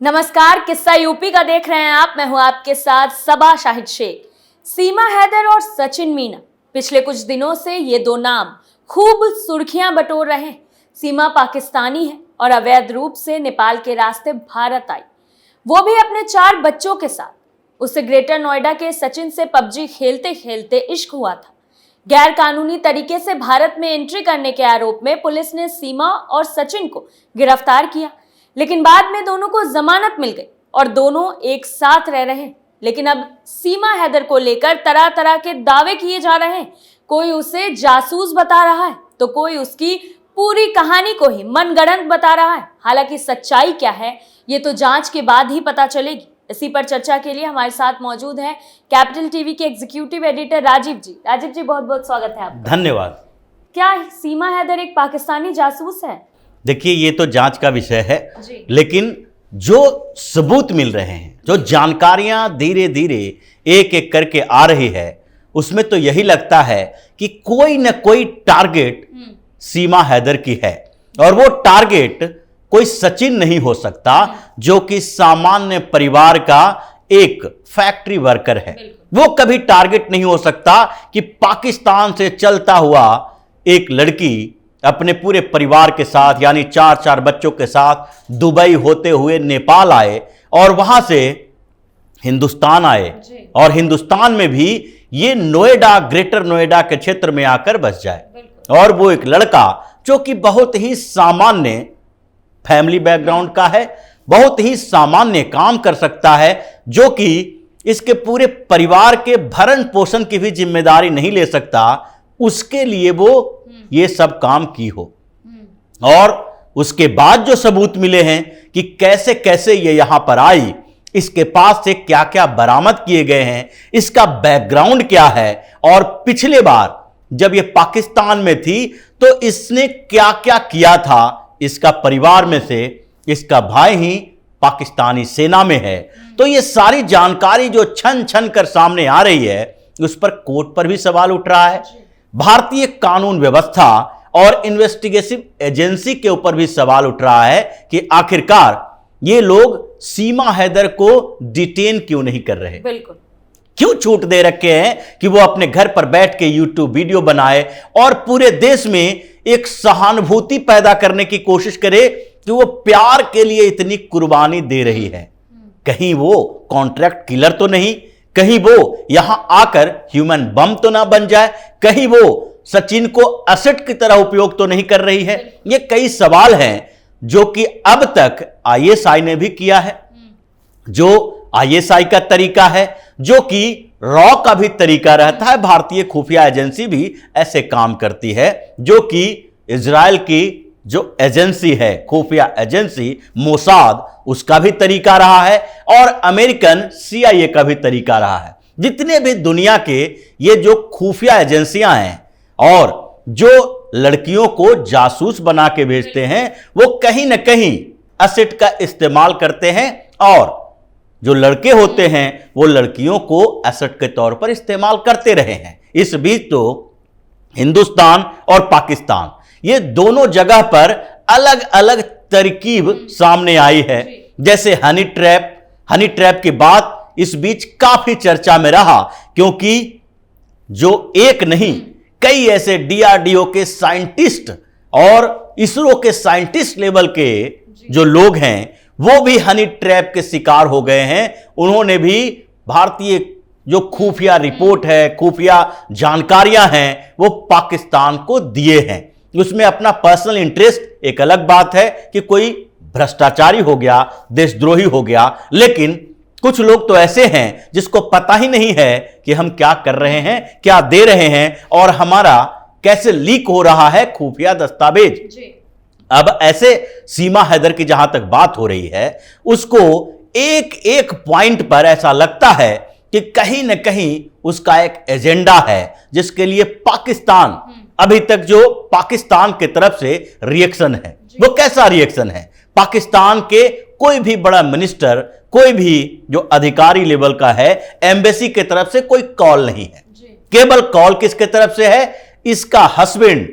नमस्कार, किस्सा यूपी का देख रहे हैं आप। मैं हूं आपके साथ सबा शाहिद शेख। सीमा हैदर और सचिन मीना, पिछले कुछ दिनों से ये दो नाम खूब सुर्खियां बटोर रहे हैं। सीमा पाकिस्तानी है और अवैध रूप से नेपाल के रास्ते भारत आई, वो भी अपने 4 बच्चों के साथ। उसे ग्रेटर नोएडा के सचिन से पबजी खेलते खेलते इश्क हुआ था। गैर कानूनी तरीके से भारत में एंट्री करने के आरोप में पुलिस ने सीमा और सचिन को गिरफ्तार किया, लेकिन बाद में दोनों को जमानत मिल गई और दोनों एक साथ रह रहे हैं। लेकिन अब सीमा हैदर को लेकर तरह तरह के दावे किए जा रहे हैं। कोई उसे जासूस बता रहा है तो कोई उसकी पूरी कहानी को ही मनगढ़ंत बता रहा है। हालांकि सच्चाई क्या है ये तो जांच के बाद ही पता चलेगी। इसी पर चर्चा के लिए हमारे साथ मौजूद हैं कैपिटल टीवी के एग्जीक्यूटिव एडिटर राजीव जी। राजीव जी, बहुत बहुत स्वागत है आपका। धन्यवाद। क्या सीमा हैदर एक पाकिस्तानी जासूस है? देखिए, ये तो जांच का विषय है, लेकिन जो सबूत मिल रहे हैं, जो जानकारियां धीरे धीरे एक एक करके आ रही है, उसमें तो यही लगता है कि कोई न कोई टारगेट सीमा हैदर की है। और वो टारगेट कोई सचिन नहीं हो सकता, जो कि सामान्य परिवार का एक फैक्ट्री वर्कर है। वो कभी टारगेट नहीं हो सकता कि पाकिस्तान से चलता हुआ एक लड़की अपने पूरे परिवार के साथ, यानी 4 बच्चों के साथ दुबई होते हुए नेपाल आए और वहां से हिंदुस्तान आए और हिंदुस्तान में भी ये नोएडा, ग्रेटर नोएडा के क्षेत्र में आकर बस जाए। और वो एक लड़का जो कि बहुत ही सामान्य फैमिली बैकग्राउंड का है, बहुत ही सामान्य काम कर सकता है, जो कि इसके पूरे परिवार के भरण पोषण की भी जिम्मेदारी नहीं ले सकता, उसके लिए वो ये सब काम की हो। और उसके बाद जो सबूत मिले हैं कि कैसे कैसे ये यहां पर आई, इसके पास से क्या क्या बरामद किए गए हैं, इसका बैकग्राउंड क्या है, और पिछले बार जब ये पाकिस्तान में थी तो इसने क्या क्या किया था। इसका परिवार में से इसका भाई ही पाकिस्तानी सेना में है। तो ये सारी जानकारी जो छन छन कर सामने आ रही है, उस पर कोर्ट पर भी सवाल उठ रहा है। भारतीय कानून व्यवस्था और इन्वेस्टिगेटिव एजेंसी के ऊपर भी सवाल उठ रहा है कि आखिरकार ये लोग सीमा हैदर को डिटेन क्यों नहीं कर रहे। बिल्कुल, क्यों छूट दे रखे हैं कि वो अपने घर पर बैठ के यूट्यूब वीडियो बनाए और पूरे देश में एक सहानुभूति पैदा करने की कोशिश करे कि वो प्यार के लिए इतनी कुर्बानी दे रही है। कहीं वो कॉन्ट्रैक्ट किलर तो नहीं, कहीं वो यहां आकर ह्यूमन बम तो ना बन जाए, कहीं वो सचिन को एसेट की तरह उपयोग तो नहीं कर रही है। ये कई सवाल हैं जो कि अब तक आईएसआई ने भी किया है, जो आईएसआई का तरीका है, जो कि रॉ का भी तरीका रहता है। भारतीय खुफिया एजेंसी भी ऐसे काम करती है, जो कि इजराइल की जो एजेंसी है, खुफिया एजेंसी मोसाद, उसका भी तरीका रहा है, और अमेरिकन सीआईए का भी तरीका रहा है। जितने भी दुनिया के ये जो खुफिया एजेंसियां हैं और जो लड़कियों को जासूस बना के भेजते हैं, वो कहीं ना कहीं एसेट का इस्तेमाल करते हैं, और जो लड़के होते हैं वो लड़कियों को एसेट के तौर पर इस्तेमाल करते रहे हैं। इस बीच तो हिंदुस्तान और पाकिस्तान, ये दोनों जगह पर अलग अलग तरकीब सामने आई है। जैसे हनी ट्रैप की बात इस बीच काफी चर्चा में रहा, क्योंकि जो एक नहीं कई ऐसे डीआरडीओ के साइंटिस्ट और इसरो के साइंटिस्ट लेवल के जो लोग हैं, वो भी हनी ट्रैप के शिकार हो गए हैं। उन्होंने भी भारतीय जो खुफिया रिपोर्ट है, खुफिया जानकारियां हैं, वो पाकिस्तान को दिए हैं। उसमें अपना पर्सनल इंटरेस्ट एक अलग बात है कि कोई भ्रष्टाचारी हो गया, देशद्रोही हो गया, लेकिन कुछ लोग तो ऐसे हैं जिसको पता ही नहीं है कि हम क्या कर रहे हैं, क्या दे रहे हैं, और हमारा कैसे लीक हो रहा है खुफिया दस्तावेज। अब ऐसे सीमा हैदर की जहां तक बात हो रही है, उसको एक एक पॉइंट पर ऐसा लगता है कि कहीं ना कहीं उसका एक एजेंडा है, जिसके लिए पाकिस्तान अभी तक जो पाकिस्तान की तरफ से रिएक्शन है, वो कैसा रिएक्शन है। पाकिस्तान के कोई भी बड़ा मिनिस्टर, कोई भी जो अधिकारी लेवल का है, एम्बेसी की तरफ से कोई कॉल नहीं है। केवल कॉल किसके तरफ से है? इसका हस्बैंड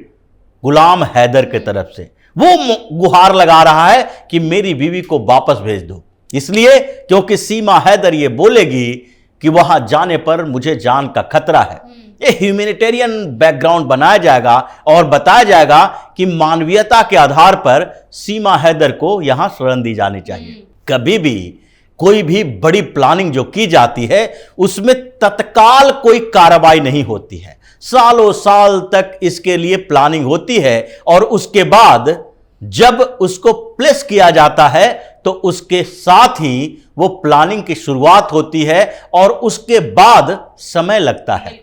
गुलाम हैदर की तरफ से। वो गुहार लगा रहा है कि मेरी बीवी को वापस भेज दो। इसलिए क्योंकि सीमा हैदर ये बोलेगी कि वहां जाने पर मुझे जान का खतरा है। ये ह्यूमैनिटेरियन बैकग्राउंड बनाया जाएगा और बताया जाएगा कि मानवीयता के आधार पर सीमा हैदर को यहां शरण दी जानी चाहिए। कभी भी कोई भी बड़ी प्लानिंग जो की जाती है उसमें तत्काल कोई कार्रवाई नहीं होती है, सालों साल तक इसके लिए प्लानिंग होती है और उसके बाद जब उसको प्लेस किया जाता है तो उसके साथ ही वो प्लानिंग की शुरुआत होती है और उसके बाद समय लगता है।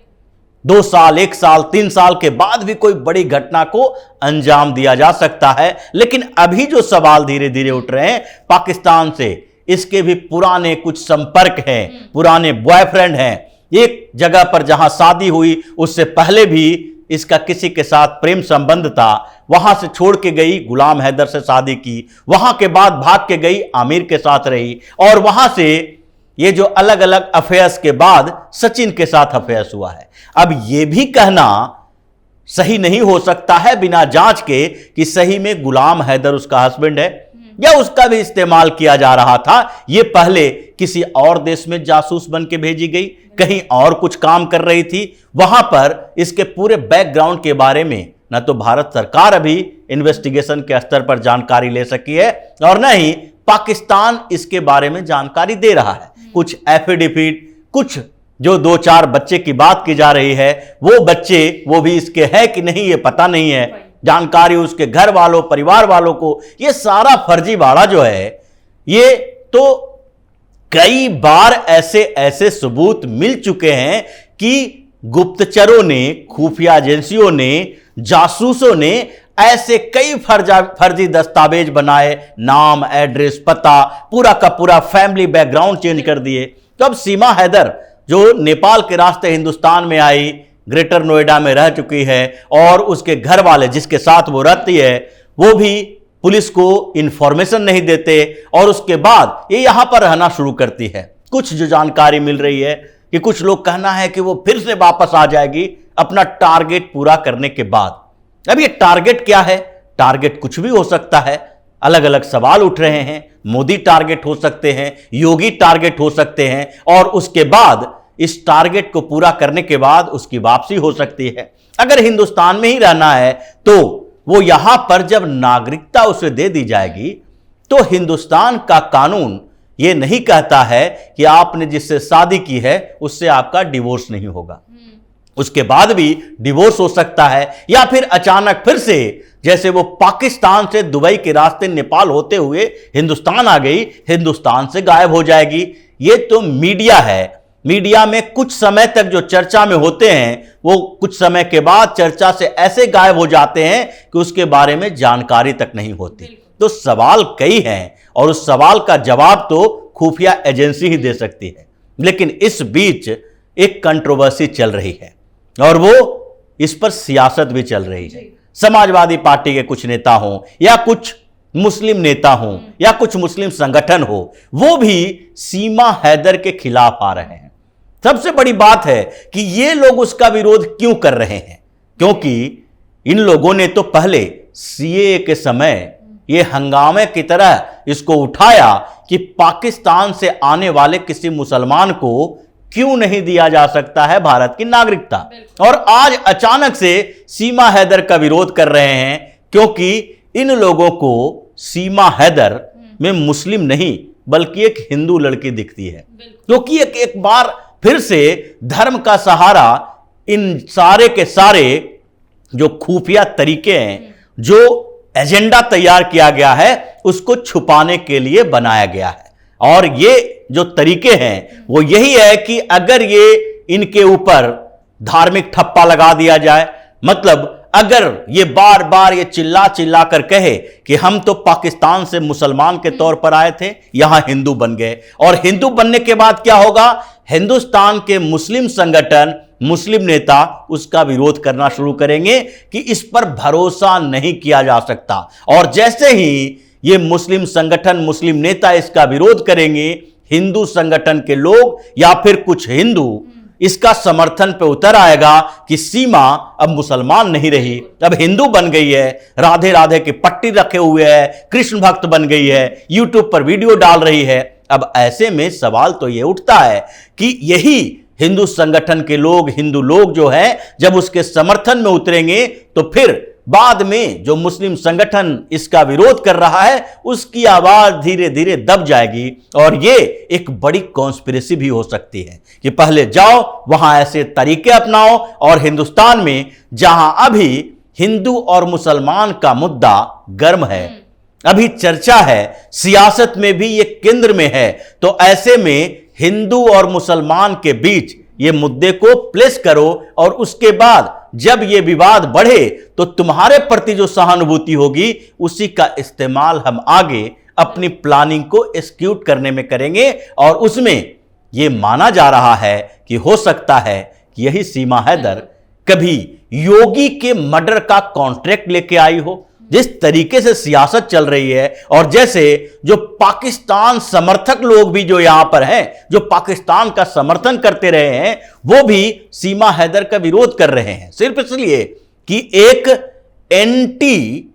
2 साल, 1 साल, 3 साल के बाद भी कोई बड़ी घटना को अंजाम दिया जा सकता है। लेकिन अभी जो सवाल धीरे धीरे उठ रहे हैं पाकिस्तान से, इसके भी पुराने कुछ संपर्क हैं, पुराने बॉयफ्रेंड हैं। एक जगह पर जहां शादी हुई उससे पहले भी इसका किसी के साथ प्रेम संबंध था, वहां से छोड़ के गई, गुलाम हैदर से शादी की, वहां के बाद भाग के गई, आमिर के साथ रही और वहां से ये जो अलग अलग अफेयर्स के बाद सचिन के साथ अफेयर्स हुआ है। अब यह भी कहना सही नहीं हो सकता है बिना जांच के कि सही में गुलाम हैदर उसका हस्बैंड है या उसका भी इस्तेमाल किया जा रहा था। यह पहले किसी और देश में जासूस बन के भेजी गई, कहीं और कुछ काम कर रही थी, वहां पर इसके पूरे बैकग्राउंड के बारे में न तो भारत सरकार अभी इन्वेस्टिगेशन के स्तर पर जानकारी ले सकी है और न ही पाकिस्तान इसके बारे में जानकारी दे रहा है। कुछ एफिडेविट, कुछ जो 2-4 बच्चे की बात की जा रही है, वो बच्चे वो भी इसके है कि नहीं ये पता नहीं है। जानकारी उसके घर वालों, परिवार वालों को, ये सारा फर्जीवाड़ा जो है, ये तो कई बार ऐसे ऐसे सबूत मिल चुके हैं कि गुप्तचरों ने, खुफिया एजेंसियों ने, जासूसों ने ऐसे कई फर्जी दस्तावेज बनाए, नाम, एड्रेस, पता, पूरा का पूरा फैमिली बैकग्राउंड चेंज कर दिए। तो अब सीमा हैदर जो नेपाल के रास्ते हिंदुस्तान में आई, ग्रेटर नोएडा में रह चुकी है और उसके घर वाले जिसके साथ वो रहती है वो भी पुलिस को इंफॉर्मेशन नहीं देते और उसके बाद ये यहां पर रहना शुरू करती है। कुछ जो जानकारी मिल रही है कि कुछ लोग कहना है कि वो फिर से वापस आ जाएगी अपना टारगेट पूरा करने के बाद। अब ये टारगेट क्या है? टारगेट कुछ भी हो सकता है, अलग अलग सवाल उठ रहे हैं। मोदी टारगेट हो सकते हैं, योगी टारगेट हो सकते हैं और उसके बाद इस टारगेट को पूरा करने के बाद उसकी वापसी हो सकती है। अगर हिंदुस्तान में ही रहना है तो वो यहां पर जब नागरिकता उसे दे दी जाएगी तो हिंदुस्तान का कानून ये नहीं कहता है कि आपने जिससे शादी की है उससे आपका डिवोर्स नहीं होगा। उसके बाद भी डिवोर्स हो सकता है या फिर अचानक फिर से, जैसे वो पाकिस्तान से दुबई के रास्ते नेपाल होते हुए हिंदुस्तान आ गई, हिंदुस्तान से गायब हो जाएगी। ये तो मीडिया है, मीडिया में कुछ समय तक जो चर्चा में होते हैं वो कुछ समय के बाद चर्चा से ऐसे गायब हो जाते हैं कि उसके बारे में जानकारी तक नहीं होती। तो सवाल कई हैं और उस सवाल का जवाब तो खुफिया एजेंसी ही दे सकती है। लेकिन इस बीच एक कंट्रोवर्सी चल रही है और वो इस पर सियासत भी चल रही है। समाजवादी पार्टी के कुछ नेता हों या कुछ मुस्लिम नेता हों या कुछ मुस्लिम संगठन हो, वो भी सीमा हैदर के खिलाफ आ रहे हैं। सबसे बड़ी बात है कि ये लोग उसका विरोध क्यों कर रहे हैं, क्योंकि इन लोगों ने तो पहले सीएए के समय ये हंगामे की तरह इसको उठाया कि पाकिस्तान से आने वाले किसी मुसलमान को क्यों नहीं दिया जा सकता है भारत की नागरिकता, और आज अचानक से सीमा हैदर का विरोध कर रहे हैं क्योंकि इन लोगों को सीमा हैदर में मुस्लिम नहीं बल्कि एक हिंदू लड़की दिखती है, क्योंकि एक बार फिर से धर्म का सहारा इन सारे के सारे जो खुफिया तरीके हैं, जो एजेंडा तैयार किया गया है, उसको छुपाने के लिए बनाया गया है। और ये जो तरीके हैं वो यही है कि अगर ये इनके ऊपर धार्मिक ठप्पा लगा दिया जाए, मतलब अगर ये बार बार ये चिल्ला चिल्ला कर कहे कि हम तो पाकिस्तान से मुसलमान के तौर पर आए थे, यहां हिंदू बन गए, और हिंदू बनने के बाद क्या होगा, हिंदुस्तान के मुस्लिम संगठन, मुस्लिम नेता उसका विरोध करना शुरू करेंगे कि इस पर भरोसा नहीं किया जा सकता। और जैसे ही ये मुस्लिम संगठन, मुस्लिम नेता इसका विरोध करेंगे, हिंदू संगठन के लोग या फिर कुछ हिंदू इसका समर्थन पे उतर आएगा कि सीमा अब मुसलमान नहीं रही, अब हिंदू बन गई है, राधे राधे की पट्टी रखे हुए है, कृष्ण भक्त बन गई है, यूट्यूब पर वीडियो डाल रही है। अब ऐसे में सवाल तो यह उठता है कि यही हिंदू संगठन के लोग, हिंदू लोग जो है, जब उसके समर्थन में उतरेंगे तो फिर बाद में जो मुस्लिम संगठन इसका विरोध कर रहा है उसकी आवाज धीरे धीरे दब जाएगी और ये एक बड़ी कॉन्स्पिरेसी भी हो सकती है कि पहले जाओ वहां ऐसे तरीके अपनाओ और हिंदुस्तान में जहां अभी हिंदू और मुसलमान का मुद्दा गर्म है, अभी चर्चा है, सियासत में भी ये केंद्र में है, तो ऐसे में हिंदू और मुसलमान के बीच ये मुद्दे को प्लेस करो और उसके बाद जब ये विवाद बढ़े तो तुम्हारे प्रति जो सहानुभूति होगी उसी का इस्तेमाल हम आगे अपनी प्लानिंग को एग्जीक्यूट करने में करेंगे। और उसमें ये माना जा रहा है कि हो सकता है कि यही सीमा हैदर कभी योगी के मर्डर का कॉन्ट्रैक्ट लेके आई हो। जिस तरीके से सियासत चल रही है और जैसे जो पाकिस्तान समर्थक लोग भी जो यहां पर हैं, जो पाकिस्तान का समर्थन करते रहे हैं, वो भी सीमा हैदर का विरोध कर रहे हैं सिर्फ इसलिए कि एक एंटी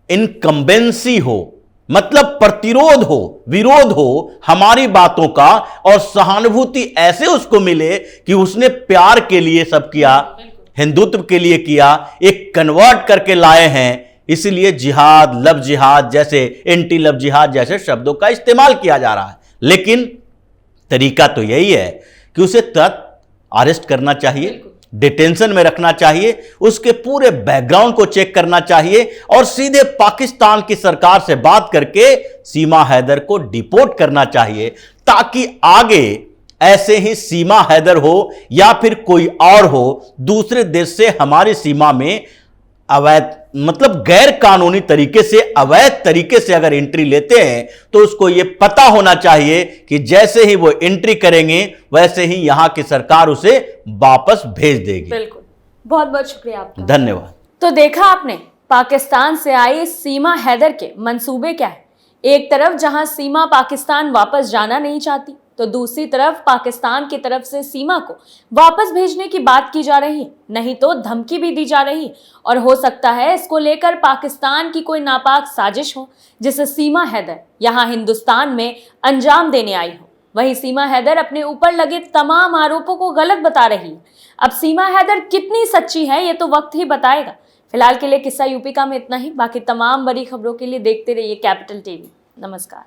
इनकम्बेंसी हो, मतलब प्रतिरोध हो, विरोध हो हमारी बातों का, और सहानुभूति ऐसे उसको मिले कि उसने प्यार के लिए सब किया, हिंदुत्व के लिए किया, एक कन्वर्ट करके लाए हैं। इसलिए जिहाद, लव जिहाद जैसे, एंटी लव जिहाद जैसे शब्दों का इस्तेमाल किया जा रहा है। लेकिन तरीका तो यही है कि उसे तुरंत अरेस्ट करना चाहिए, डिटेंशन में रखना चाहिए, उसके पूरे बैकग्राउंड को चेक करना चाहिए और सीधे पाकिस्तान की सरकार से बात करके सीमा हैदर को डिपोर्ट करना चाहिए, ताकि आगे ऐसे ही सीमा हैदर हो या फिर कोई और हो, दूसरे देश से हमारी सीमा में अवैध, मतलब गैर कानूनी तरीके से, अवैध तरीके से अगर एंट्री लेते हैं तो उसको यह पता होना चाहिए कि जैसे ही वो एंट्री करेंगे वैसे ही यहां की सरकार उसे वापस भेज देगी। बिल्कुल, बहुत बहुत शुक्रिया आपका, धन्यवाद। तो देखा आपने पाकिस्तान से आई सीमा हैदर के मंसूबे क्या है। एक तरफ जहां सीमा पाकिस्तान वापस जाना नहीं चाहती, तो दूसरी तरफ पाकिस्तान की तरफ से सीमा को वापस भेजने की बात की जा रही है, नहीं तो धमकी भी दी जा रही है। और हो सकता है इसको लेकर पाकिस्तान की कोई नापाक साजिश हो जिसे सीमा हैदर यहां हिंदुस्तान में अंजाम देने आई हो। वहीं सीमा हैदर अपने ऊपर लगे तमाम आरोपों को गलत बता रही है। अब सीमा हैदर कितनी सच्ची है ये तो वक्त ही बताएगा। फिलहाल के लिए किस्सा यूपी का में इतना ही। बाकी तमाम बड़ी खबरों के लिए देखते रहिए कैपिटल टीवी। नमस्कार।